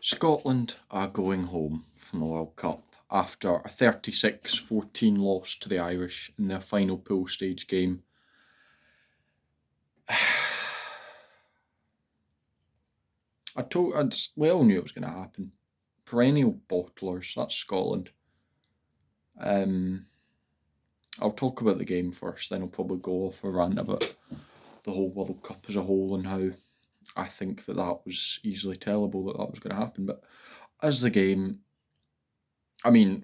Scotland are going home from the World Cup after a 36-14 loss to the Irish in their final pool stage game. We all knew it was going to happen. Perennial bottlers, that's Scotland. I'll talk about the game first, then I'll probably go off a rant about the whole World Cup as a whole and how I think that was easily tellable that was going to happen. But as the game,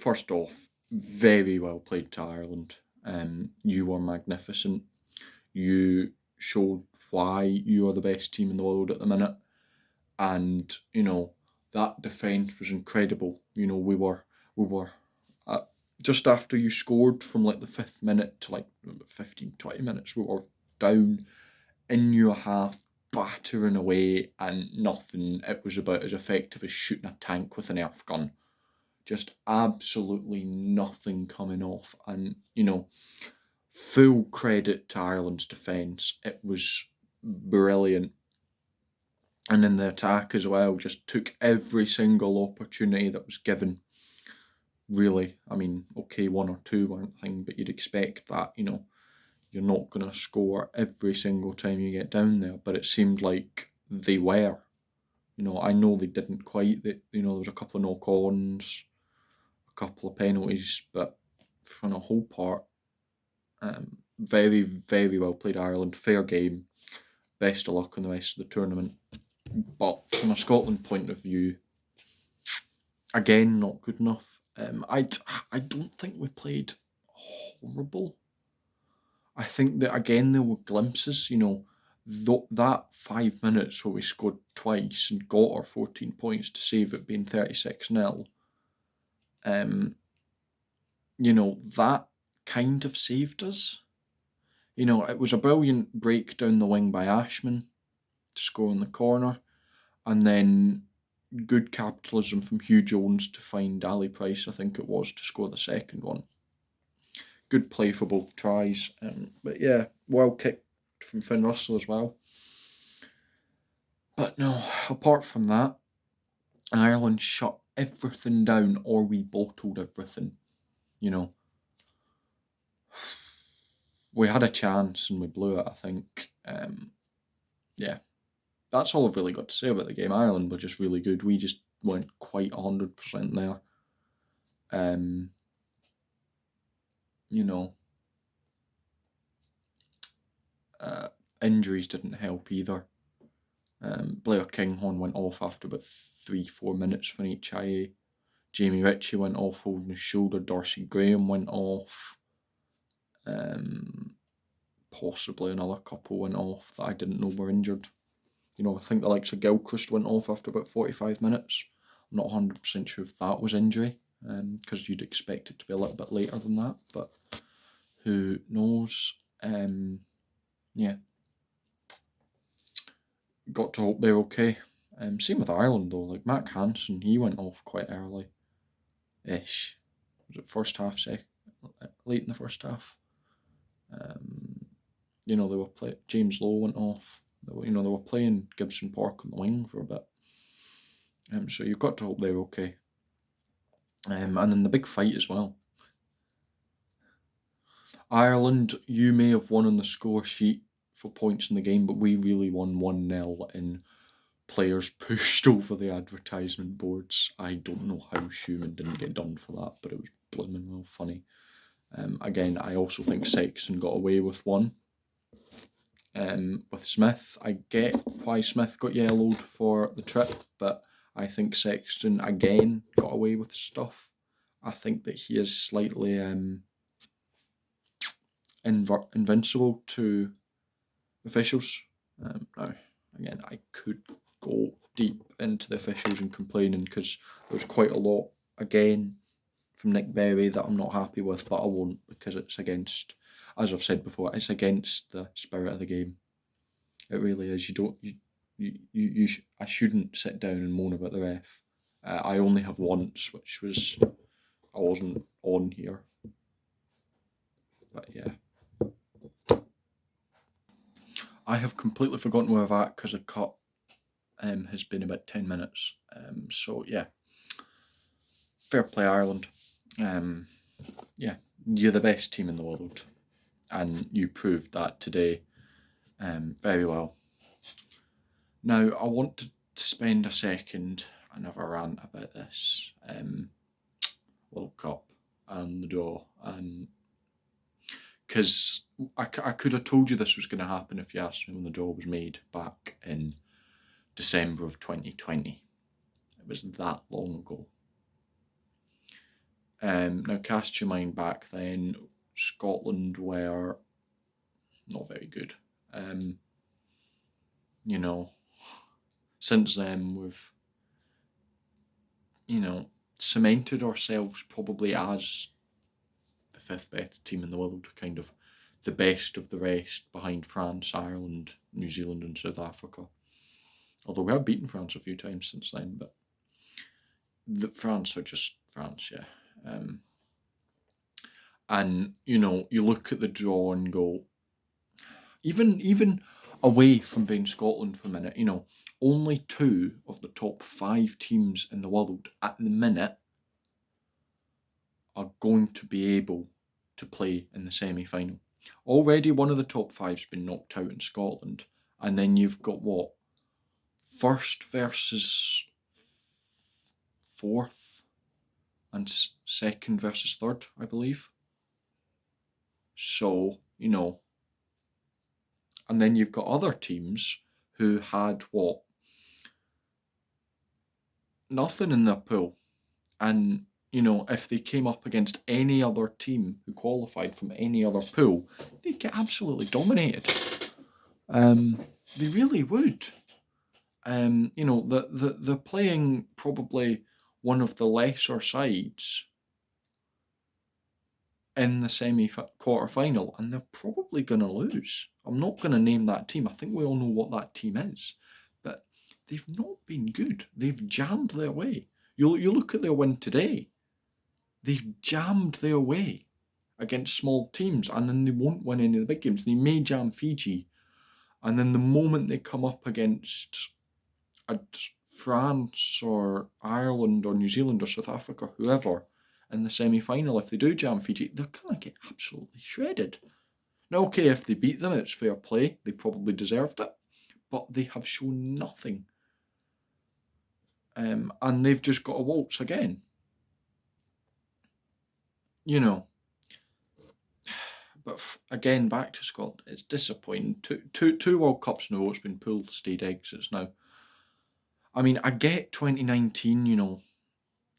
first off, very well played to Ireland. You were magnificent. You showed why you are the best team in the world at the minute. And, that defence was incredible. We were just after you scored from like the 5th minute to like 15, 20 minutes, we were down in your half, battering away, and nothing. It was about as effective as shooting a tank with an Nerf gun. Just absolutely nothing coming off. And, full credit to Ireland's defence. It was brilliant. And in the attack as well, just took every single opportunity that was given. Really, okay, one or two weren't thing, but you'd expect that, you're not going to score every single time you get down there. But it seemed like they were. I know they didn't quite. There was a couple of knock-ons, a couple of penalties, but for the whole part, very, very well played Ireland. Fair game. Best of luck in the rest of the tournament. But from a Scotland point of view, again, not good enough. I don't think we played horrible. I think that, again, there were glimpses, that 5 minutes where we scored twice and got our 14 points to save it being 36-0. That kind of saved us. It was a brilliant break down the wing by Ashman to score in the corner, and then good capitalism from Hugh Jones to find Ali Price, I think it was, to score the second one. Good play for both tries, but yeah, well kicked from Finn Russell as well. But no, apart from that, Ireland shut everything down, or we bottled everything. We had a chance and we blew it, I think. Yeah, that's all I've really got to say about the game. Ireland were just really good. We just weren't quite 100% there. Injuries didn't help either. Blair Kinghorn went off after about 3-4 minutes for an HIA. Jamie Ritchie went off holding his shoulder. Darcy Graham went off. Possibly another couple went off that I didn't know were injured. I think the likes of Gilchrist went off after about 45 minutes. I'm not 100% sure if that was injury, because you'd expect it to be a little bit later than that, but who knows. Yeah. Got to hope they're okay. Same with Ireland though, like Mac Hansen, he went off quite early-ish. Was it first half, late in the first half? They were James Lowe went off. They were playing Gibson Park on the wing for a bit. So you've got to hope they're okay. And then the big fight as well. Ireland, you may have won on the score sheet for points in the game, but we really won 1-0 in players pushed over the advertisement boards. I don't know how Schumann didn't get done for that, but it was blooming well funny. Again, I also think Sexton got away with one. With Smith, I get why Smith got yellowed for the trip, but I think Sexton again got away with stuff. I think that he is slightly invincible to officials. Now, again, I could go deep into the officials and complaining because there's quite a lot, again, from Nick Berry that I'm not happy with, but I won't because it's against, as I've said before, it's against the spirit of the game. It really is. I shouldn't sit down and moan about the ref. I only have once, which was I wasn't on here. But yeah. I have completely forgotten where I'm at because I cut has been about 10 minutes. So yeah, fair play Ireland. Yeah, you're the best team in the world, and you proved that today very well. Now, I want to spend a second, another rant about this World Cup and the draw, and because I could have told you this was going to happen if you asked me when the draw was made back in December of 2020. It was that long ago. Now, cast your mind back then, Scotland were not very good. You know, since then we've, cemented ourselves probably as the fifth best team in the world, kind of the best of the rest behind France, Ireland, New Zealand, and South Africa. Although we have beaten France a few times since then, but France are just France, yeah. And you look at the draw and go, even away from being Scotland for a minute, only 2 of the top 5 teams in the world at the minute are going to be able to play in the semi-final. Already one of the top 5's been knocked out in Scotland, and then you've got what? First versus fourth, and second versus third, I believe. So, and then you've got other teams who had what? Nothing in their pool. And, if they came up against any other team who qualified from any other pool, they'd get absolutely dominated. They really would. They're playing probably one of the lesser sides in the quarter-final, and they're probably going to lose. I'm not going to name that team. I think we all know what that team is. But they've not been good. They've jammed their way. You look at their win today. They've jammed their way against small teams, and then they won't win any of the big games. They may jam Fiji, and then the moment they come up against France or Ireland or New Zealand or South Africa, whoever, in the semi-final, if they do jam Fiji, they're going to get absolutely shredded. Now, okay, if they beat them, it's fair play. They probably deserved it. But they have shown nothing. And they've just got to waltz again. But again, back to Scotland, it's disappointing. Two World Cups in a row, it's been pooled state exits now. I mean, I get 2019,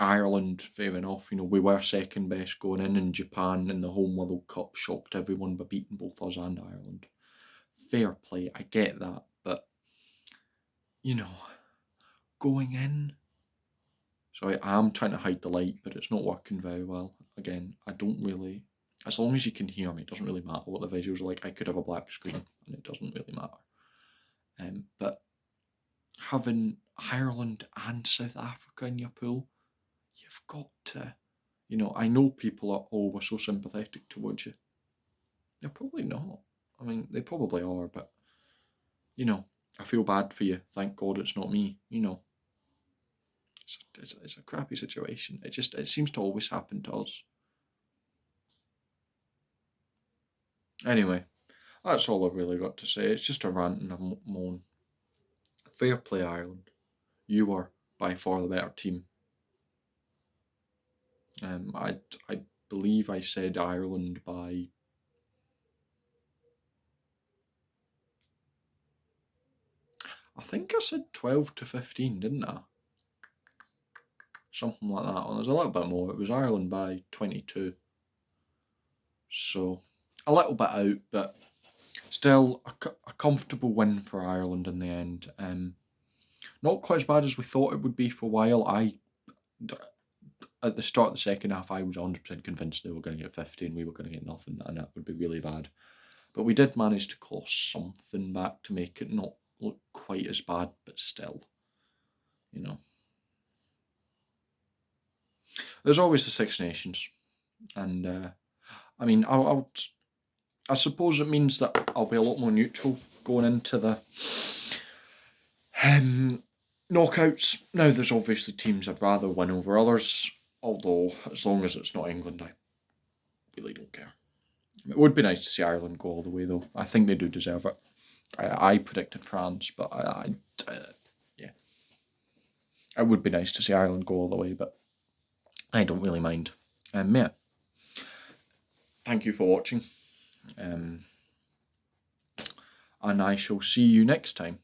Ireland, fair enough. We were second best going in, and Japan in the home World Cup shocked everyone by beating both us and Ireland. Fair play, I get that. But, going in... Sorry, I am trying to hide the light, but it's not working very well. Again, I don't really... As long as you can hear me, it doesn't really matter what the visuals are like. I could have a black screen, and it doesn't really matter. But having Ireland and South Africa in your pool, you've got to... I know people are, oh, we're so sympathetic towards you. They're probably not. I mean, they probably are, but, I feel bad for you. Thank God it's not me, It's a crappy situation. It seems to always happen to us. Anyway, that's all I've really got to say. It's just a rant and a moan. Fair play, Ireland. You are by far the better team. I believe I said Ireland by... I think I said 12 to 15, didn't I? Something like that. Well, there's a little bit more. It was Ireland by 22. So, a little bit out, but still a comfortable win for Ireland in the end. Not quite as bad as we thought it would be for a while. At the start of the second half, I was 100% convinced they were going to get 50 and we were going to get nothing, and that would be really bad. But we did manage to claw something back to make it not look quite as bad, but still, There's always the Six Nations, and I mean, I suppose it means that I'll be a lot more neutral going into Knockouts. Now, there's obviously teams I'd rather win over others, although as long as it's not England, I really don't care. It would be nice to see Ireland go all the way, though. I think they do deserve it. I predicted France, but yeah, it would be nice to see Ireland go all the way, but I don't really mind. Yeah, thank you for watching, and I shall see you next time.